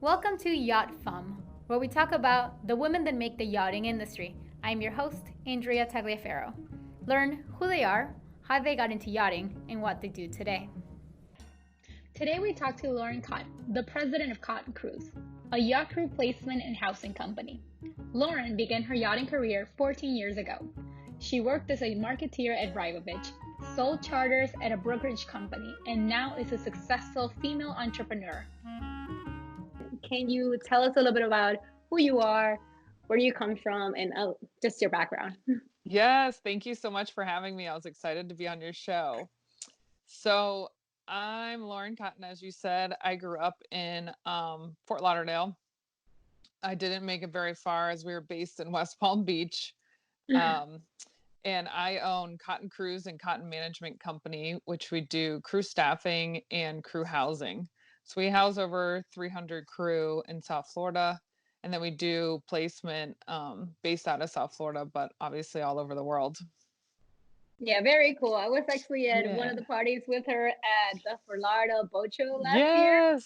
Welcome to Yacht Fum, where we talk about the women that make the yachting industry. I'm your host, Andrea Tagliaferro. Learn who they are, how they got into yachting, and what they do today. Today we talk to Lauren Cotton, the president of Cotton Cruise, a yacht crew placement and housing company. Lauren began her yachting career 14 years ago. She worked as a marketeer at Rybovich, sold charters at a brokerage company, and now is a successful female entrepreneur. Can you tell us a little bit about who you are, where you come from, and just your background? Yes, thank you so much for having me. I was excited to be on your show. So, I'm Lauren Cotton, as you said. I grew up in Fort Lauderdale. I didn't make it very far as we were based in West Palm Beach. Um, and I own Cotton Cruise and Cotton Management Company, which we do crew staffing and crew housing. So we house over 300 crew in South Florida, and then we do placement based out of South Florida, but obviously all over the world. Yeah, very cool. I was actually at one of Yeah. the parties with her at the Fort Lauderdale Boat Show last year,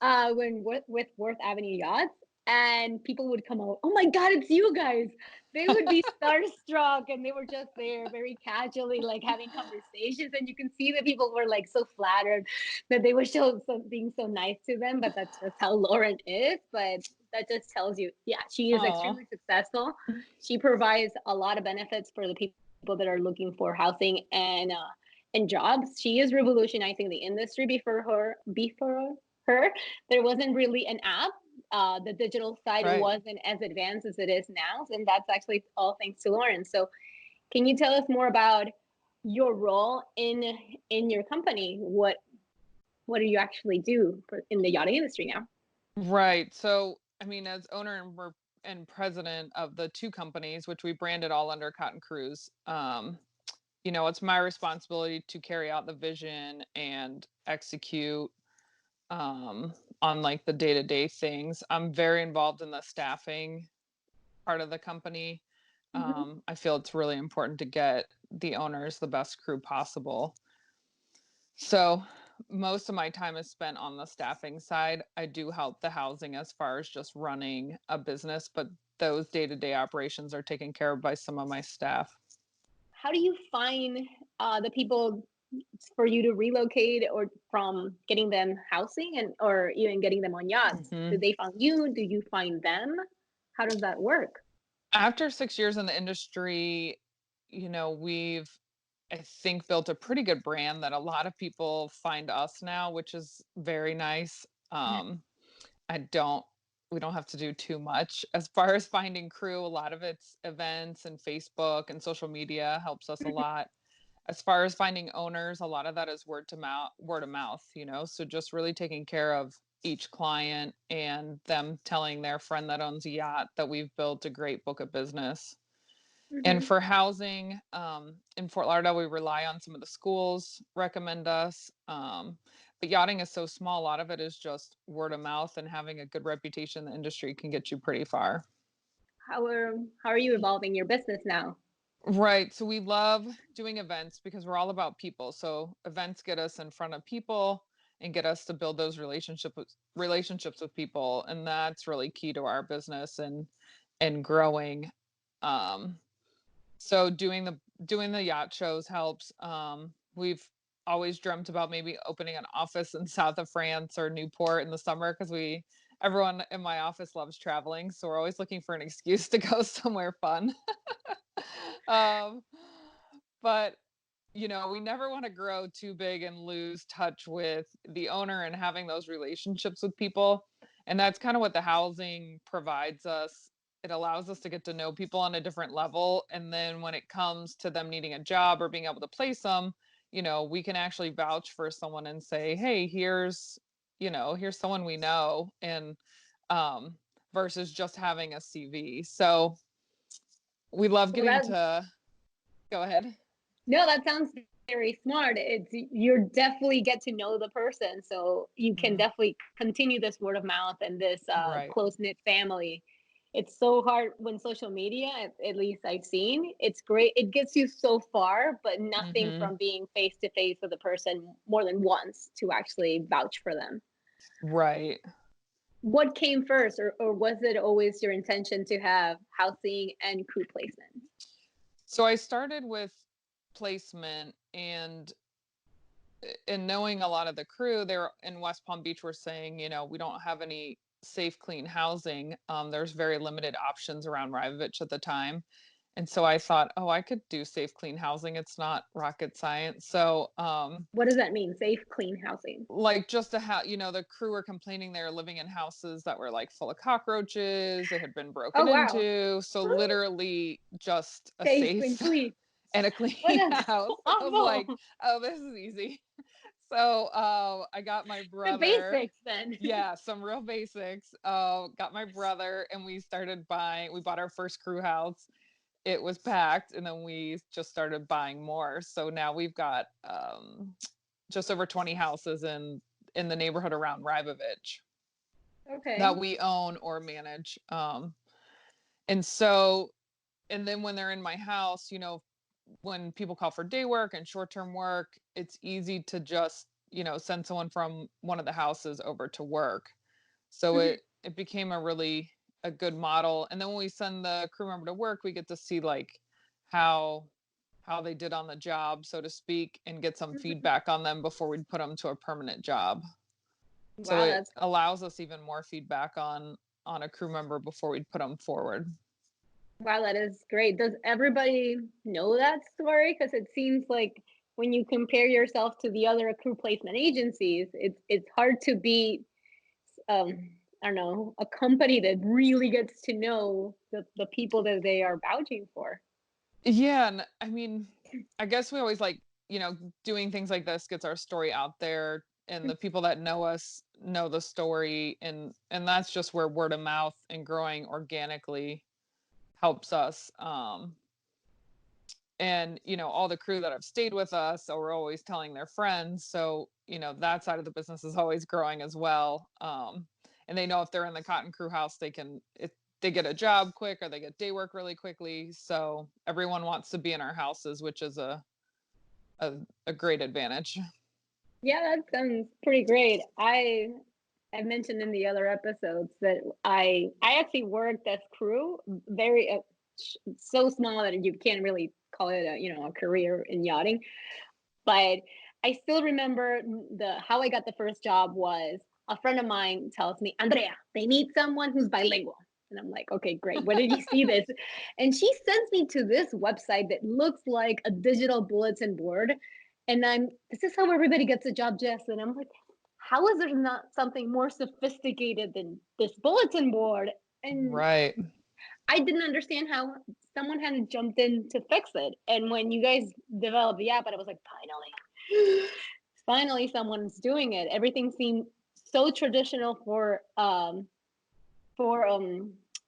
Yes. when with Worth Avenue Yachts, and people would come out, oh my God, it's you guys. They would be starstruck, and they were just there very casually, like having conversations, and you can see that people were like so flattered that they were show something so nice to them, but that's just how Lauren is. But that just tells you, yeah, she is Oh, extremely successful. She provides a lot of benefits for the people that are looking for housing and jobs. She is revolutionizing the industry. Before her, there wasn't really an app. The digital side right. wasn't as advanced as it is now, and that's actually all thanks to Lauren. So, can you tell us more about your role in your company? What do you actually do in the yachting industry now? Right. So, I mean, as owner and president of the two companies, which we branded all under Cotton Cruise, it's my responsibility to carry out the vision and execute on like the day-to-day things. I'm very involved in the staffing part of the company. Mm-hmm. I feel it's really important to get the owners the best crew possible. So most of my time is spent on the staffing side. I do help the housing as far as just running a business, but those day-to-day operations are taken care of by some of my staff. How do you find the people for you to relocate, or from getting them housing and or even getting them on yachts? Do hmm they find you? Do you find them? How does that work? After 6 years in the industry, we've, I think, built a pretty good brand that a lot of people find us now, which is very nice. I don't we don't have to do too much as far as finding crew. A lot of it's events and Facebook and social media helps us a lot. As far as finding owners, a lot of that is word of mouth. So just really taking care of each client and them telling their friend that owns a yacht that we've built a great book of business. And Hmm. for housing, in Fort Lauderdale, we rely on some of the schools recommend us. But yachting is so small, a lot of it is just word of mouth, and having a good reputation in the industry can get you pretty far. How are you evolving your business now? Right. So we love doing events because we're all about people. So events get us in front of people and get us to build those relationships with people, and that's really key to our business and growing. Um, So doing the yacht shows helps. We've always dreamt about maybe opening an office in south of France or Newport in the summer because we everyone in my office loves traveling, so we're always looking for an excuse to go somewhere fun. um, but we never want to grow too big and lose touch with the owner and having those relationships with people. And that's kind of what the housing provides us. It allows us to get to know people on a different level. And then when it comes to them needing a job or being able to place them, we can actually vouch for someone and say, hey, here's someone we know. And um, versus just having a CV. So we love Well, getting that to go ahead. no, that sounds very smart. It's you're definitely get to know the person, so you can Mm, definitely continue this word of mouth and this right. close knit family. It's so hard when social media, at least I've seen, it's great. It gets you so far, but nothing hmm from being face to face with a person more than once to actually vouch for them. Right. What came first, or was it always your intention to have housing and crew placement? So I started with placement, and knowing a lot of the crew there in West Palm Beach were saying, we don't have any safe, clean housing. There's very limited options around Rybovich at the time. And so I thought, oh, I could do safe, clean housing. It's not rocket science. So, What does that mean? Safe, clean housing. like just to have, the crew were complaining they were living in houses that were like full of cockroaches. They had been Oh broken wow. into. So literally just a Safe and safe clean. and a What clean a house. I was like, awful. oh, this is easy. So I got my The brother. basics then. Yeah, some real basics. Got my brother, and we started buying. We bought our first crew house. It was packed, and then we just started buying more. So now we've got just over 20 houses in the neighborhood around Rybovich that Okay. we own or manage. And so, and then when they're in my house, when people call for day work and short-term work, it's easy to just, send someone from one of the houses over to work. So Mhm. it became a good model. And then when we send the crew member to work, we get to see like how how they did on the job, so to speak, and get some Mhm. feedback on them before we'd put them to a permanent job. So Wow, it that's allows us even more feedback on a crew member before we'd put them forward. wow, that is great. Does everybody know that story? Because it seems like when you compare yourself to the other crew placement agencies, it's hard to be I don't know, a company that really gets to know the people that they are vouching for. Yeah, and I mean, I guess we always like, doing things like this gets our story out there, and the people that know us know the story, and that's just where word of mouth and growing organically helps us. And all the crew that have stayed with us are always telling their friends, so that side of the business is always growing as well. And they know if they're in the cotton crew house, they get a job quick or they get day work really quickly, so everyone wants to be in our houses, which is a, a great advantage. Yeah, that sounds pretty great. I mentioned in the other episodes that I actually worked as crew, very so small that you can't really call it a career in yachting. But I still remember the how I got the first job was a friend of mine tells me, Andrea, they need someone who's bilingual. And I'm like, okay, great. Where did you see this? And she sends me to this website that looks like a digital bulletin board. And this is how everybody gets a job, Jess. And I'm like, how is there not something more sophisticated than this bulletin board? And Right. I didn't understand how someone hadn't jumped in to fix it. And when you guys developed the app, I was like, finally, someone's doing it. Everything seemed so traditional for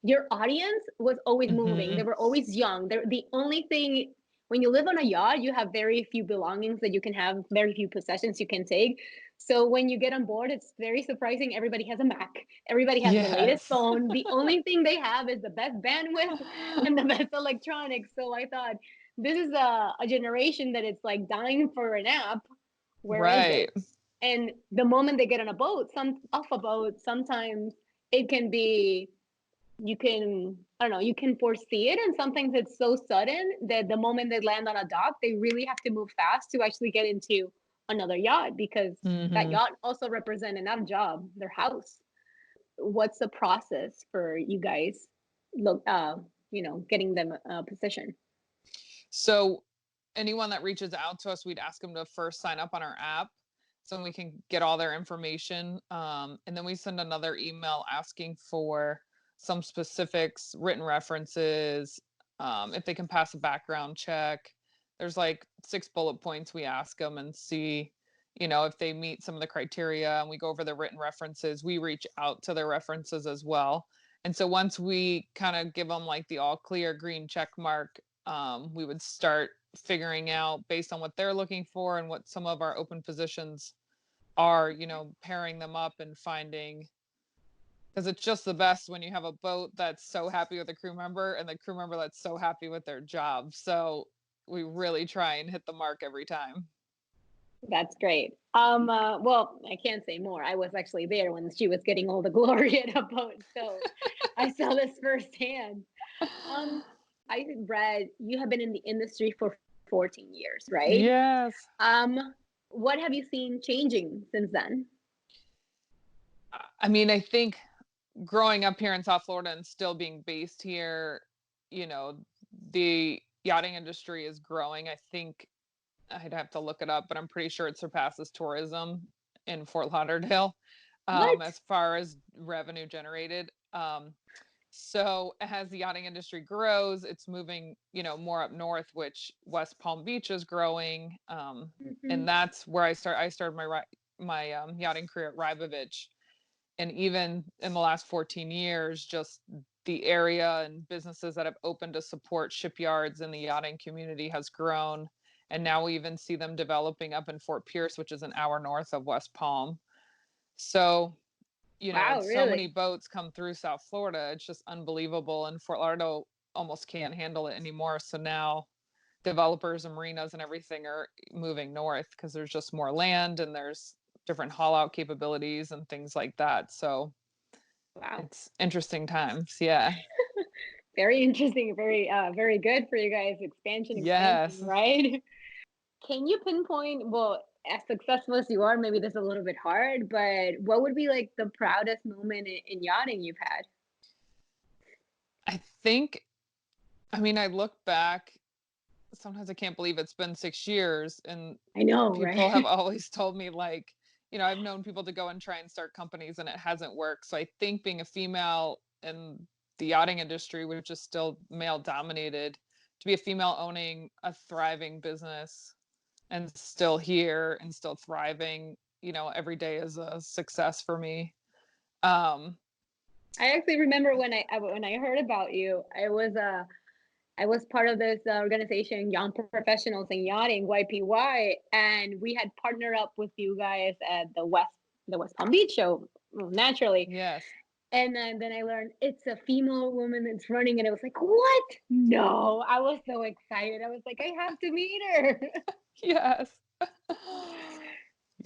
your audience was always moving. They Hmm. were always young. They're the only thing when you live on a yacht, you have very few belongings that you can have, very few possessions you can take. So when you get on board, it's very surprising. Everybody has a Mac. Everybody has the latest Yes. phone. The only thing they have is the best bandwidth and the best electronics. So I thought this is a generation that it's like dying for an app. Where is it? Right. And the moment they get on a boat, some off a boat, sometimes it can be you can I don't know, you can foresee it, and sometimes it's so sudden that the moment they land on a dock, they really have to move fast to actually get into another yacht because that Hmm. yacht also represented not a job, their house. What's the process for you guys look getting them a position? So anyone that reaches out to us, we'd ask them to first sign up on our app so we can get all their information. And then we send another email asking for some specifics, written references, if they can pass a background check. There's like 6 bullet points we ask them and see, if they meet some of the criteria, and we go over the written references. We reach out to their references as well. And so once we kind of give them like the all clear green check mark, we would start figuring out based on what they're looking for and what some of our open positions are, pairing them up and finding, because it's just the best when you have a boat that's so happy with a crew member and the crew member that's so happy with their job. So we really try and hit the mark every time. That's great. Well, I can't say more. I was actually there when she was getting all the glory at a boat, so I saw this firsthand. Um, I read you have been in the industry for 14 years, right? Yes. What have you seen changing since then? I mean, I think growing up here in South Florida and still being based here, you know, the yachting industry is growing. I think I'd have to look it up, but I'm pretty sure it surpasses tourism in Fort Lauderdale, What? as far as revenue generated. So as the yachting industry grows, it's moving, more up north, which West Palm Beach is growing. And Hmm. that's where I started my yachting career at Rybovich. And even in the last 14 years, just the area and businesses that have opened to support shipyards in the yachting community has grown. And now we even see them developing up in Fort Pierce, which is an hour north of West Palm. So, Wow, so many really? boats come through South Florida. It's just unbelievable. And Fort Lauderdale almost can't handle it anymore. So now developers and marinas and everything are moving north because there's just more land and there's different haul out capabilities and things like that. So Wow. it's interesting times. Yeah. Very interesting. Very good for you guys. Expansion, Yes. right? Can you pinpoint, well, as successful as you are, maybe this is a little bit hard, but what would be like the proudest moment in yachting you've had? I think, I mean, I look back, sometimes I can't believe it's been 6 years. And I know, people have right? always told me, like, I've known people to go and try and start companies and it hasn't worked. So I think being a female in the yachting industry, which is still male dominated, to be a female owning a thriving business and still here and still thriving, every day is a success for me. Um, I actually remember when when I heard about you, I was part of this organization, Young Professionals in Yachting (YPY), and we had partnered up with you guys at the West Palm Beach show, well, naturally. yes. And then I learned it's a female woman that's running, and I was like, "What? No!" I was so excited. I was like, "I have to meet her." Yes. So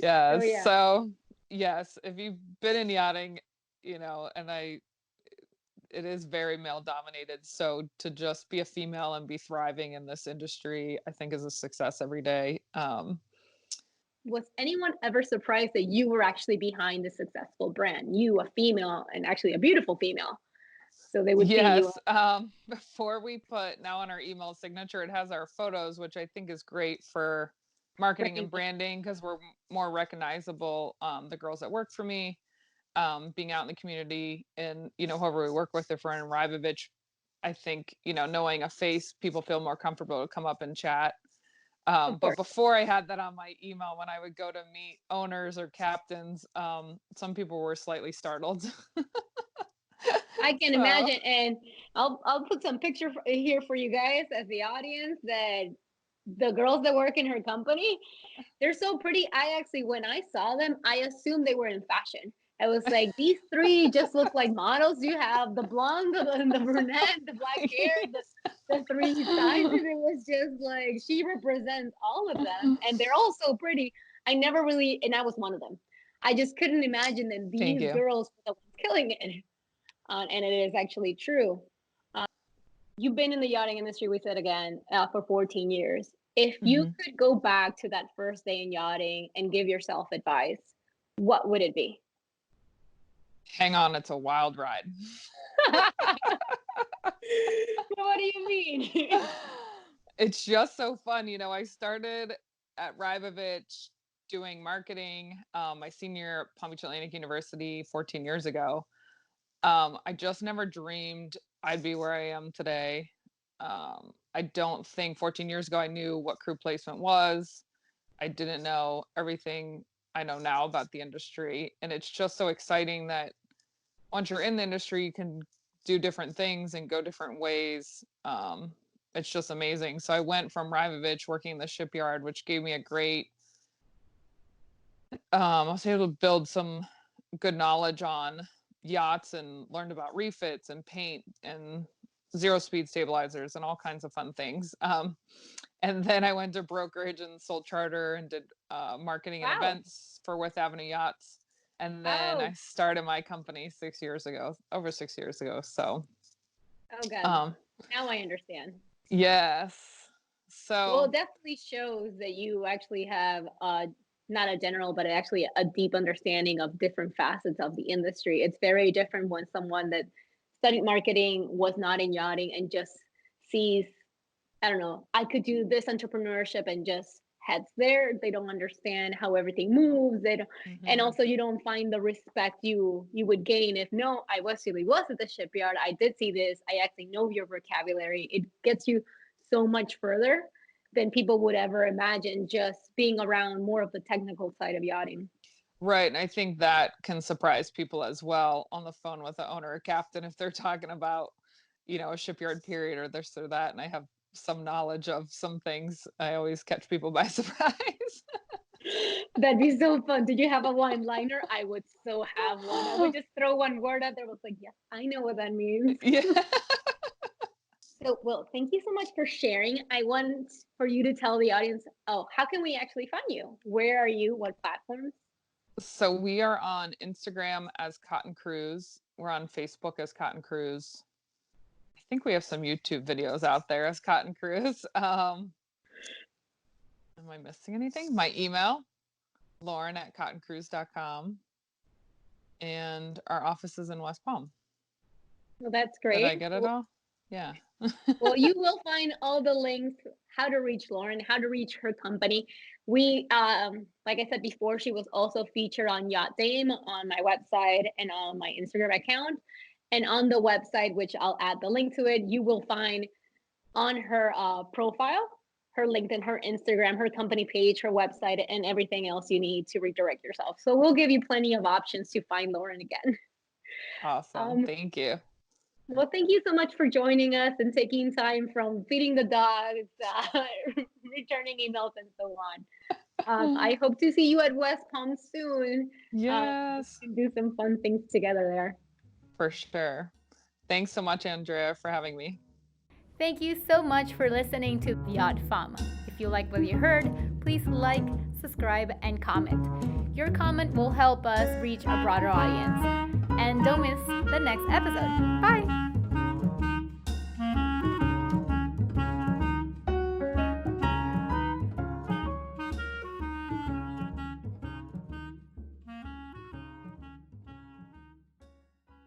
Yes. yeah, So, yes, if you've been in yachting, and it is very male dominated. So to just be a female and be thriving in this industry, I think is a success every day. was anyone ever surprised that you were actually behind the successful brand? You, a female, and actually a beautiful female. So they would see you. Yes. Before we put now on our email signature, it has our photos, which I think is great for marketing and Branding. branding because we're more recognizable. The girls that work for me, being out in the community and, whoever we work with, if we're in Rybovich, I think, knowing a face, people feel more comfortable to come up and chat. Of But course. before I had that on my email, when I would go to meet owners or captains, some people were slightly startled. I can So, imagine, and I'll put some picture here for you guys as the audience that the girls that work in her company, they're so pretty. I actually, when I saw them, I assumed they were in fashion. I was like, these three just look like models. You have the blonde, the brunette, the black hair, the three sizes. It was just like she represents all of them, and they're all so pretty. I never really, and I was one of them. I just couldn't imagine that thank these you. girls were the ones killing it, and it is actually true. You've been in the yachting industry, we said again, for 14 years. If you Mhm. could go back to that first day in yachting and give yourself advice, what would it be? Hang on, it's a wild ride. What do you mean? It's just so fun. I started at Rybovich doing marketing my senior year at Palm Beach Atlantic University 14 years ago. I just never dreamed I'd be where I am today. I don't think 14 years ago I knew what crew placement was. I didn't know everything I know now about the industry. And it's just so exciting that once you're in the industry, you can do different things and go different ways. It's just amazing. So I went from Rybovich working in the shipyard, which gave me a great, I was able to build some good knowledge on yachts and learned about refits and paint and zero speed stabilizers and all kinds of fun things. And then I went to brokerage and sold charter and did marketing and Wow. events for Worth Avenue Yachts. And then I Oh, started my company 6 years ago, over 6 years ago. So, oh, God. um, Now I understand. yes. Well, So, it definitely shows that you actually have not a general, but actually a deep understanding of different facets of the industry. It's very different when someone that studied marketing, was not in yachting, and just sees, I don't know, I could do this entrepreneurship and just heads there. They don't understand how everything moves. They don't, and mhm. also you don't find the respect you would gain if no, I really was at the shipyard. I did see this. I actually know your vocabulary. It gets you so much further than people would ever imagine just being around more of the technical side of yachting. Right. And I think that can surprise people as well on the phone with the owner or captain if they're talking about, a shipyard period or this or that. And I have some knowledge of some things. I always catch people by surprise. That'd be so fun. Did you have a one liner? I would so have one. I would just throw one word out there. Was like, yes, I know what that means. Yeah. So, well, thank you so much for sharing. I want for you to tell the audience, oh, how can we actually find you? Where are you? What platforms? So we are on Instagram as Cotton Cruise. We're on Facebook as Cotton Cruise. I think we have some YouTube videos out there as Cotton Cruise. Am I missing anything? My email, lauren@cottoncruise.com. And our office is in West Palm. Well, that's Did I great. get it all? Yeah. Well, you will find all the links, how to reach Lauren, how to reach her company. We, like I said before, she was also featured on Yacht Dame on my website and on my Instagram account. And on the website, which I'll add the link to it, you will find on her profile, her LinkedIn, her Instagram, her company page, her website, and everything else you need to redirect yourself. So we'll give you plenty of options to find Lauren again. Awesome. Um, Thank you. well, thank you so much for joining us and taking time from feeding the dogs, returning emails, and so on. I hope to see you at West Palm soon. We Yes, can do some fun things together there. for sure. Thanks so much, Andrea, for having me. Thank you so much for listening to Yacht Fam. If you like what you heard, please like, subscribe, and comment. Your comment will help us reach a broader audience. And don't miss the next episode. Bye!